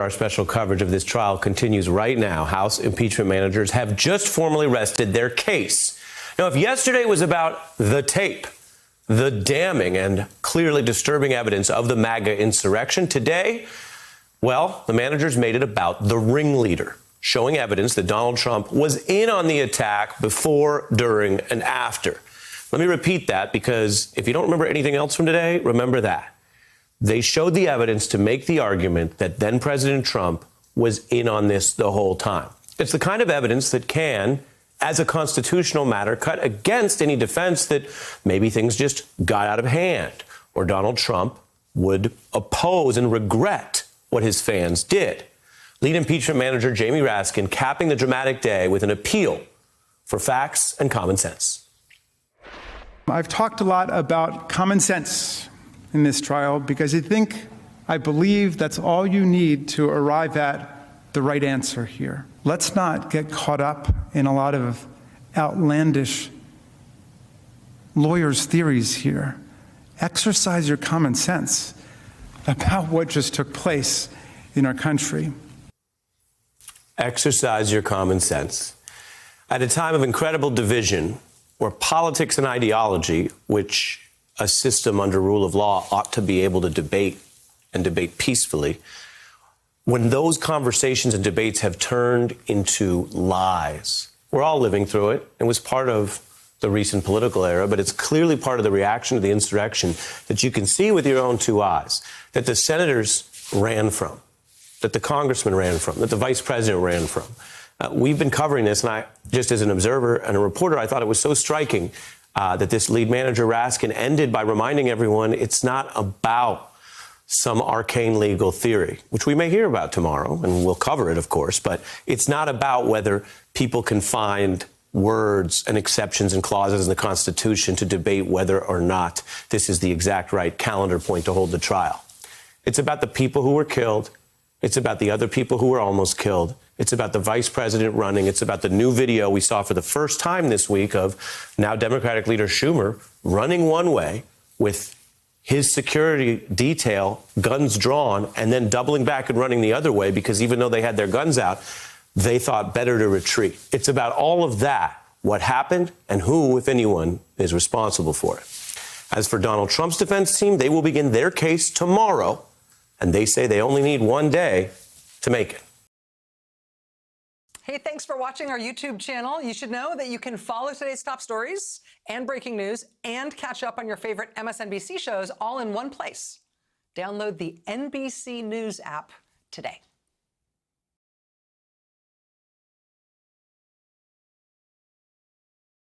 Our special coverage of this trial continues right now. House impeachment managers have just formally rested their case. Now, if yesterday was about the tape, the damning and clearly disturbing evidence of the MAGA insurrection, today, well, the managers made it about the ringleader, showing evidence that Donald Trump was in on the attack before, during, and after. Let me repeat that, because if you don't remember anything else from today, remember that. They showed the evidence to make the argument that then President Trump was in on this the whole time. It's the kind of evidence that can, as a constitutional matter, cut against any defense that maybe things just got out of hand or Donald Trump would oppose and regret what his fans did. Lead impeachment manager Jamie Raskin capping the dramatic day with an appeal for facts and common sense. I've talked a lot about common sense in this trial because I believe that's all you need to arrive at the right answer here. Let's not get caught up in a lot of outlandish lawyers' theories here. Exercise your common sense about what just took place in our country. Exercise your common sense. At a time of incredible division, where politics and ideology, which a system under rule of law ought to be able to debate and debate peacefully, when those conversations and debates have turned into lies, we're all living through it. It was part of the recent political era, but it's clearly part of the reaction to the insurrection that you can see with your own two eyes, that the senators ran from, that the congressman ran from, that the vice president ran from. We've been covering this, and I, just as an observer and a reporter, I thought it was so striking that this lead manager, Raskin, ended by reminding everyone it's not about some arcane legal theory, which we may hear about tomorrow, and we'll cover it, of course, but it's not about whether people can find words and exceptions and clauses in the Constitution to debate whether or not this is the exact right calendar point to hold the trial. It's about the people who were killed. It's about the other people who were almost killed. It's about the vice president running. It's about the new video we saw for the first time this week of now Democratic leader Schumer running one way with his security detail, guns drawn, and then doubling back and running the other way because even though they had their guns out, they thought better to retreat. It's about all of that, what happened and who, if anyone, is responsible for it. As for Donald Trump's defense team, they will begin their case tomorrow, and they say they only need one day to make it. Hey, thanks for watching our YouTube channel. You should know that you can follow today's top stories and breaking news and catch up on your favorite MSNBC shows all in one place. Download the NBC News app today.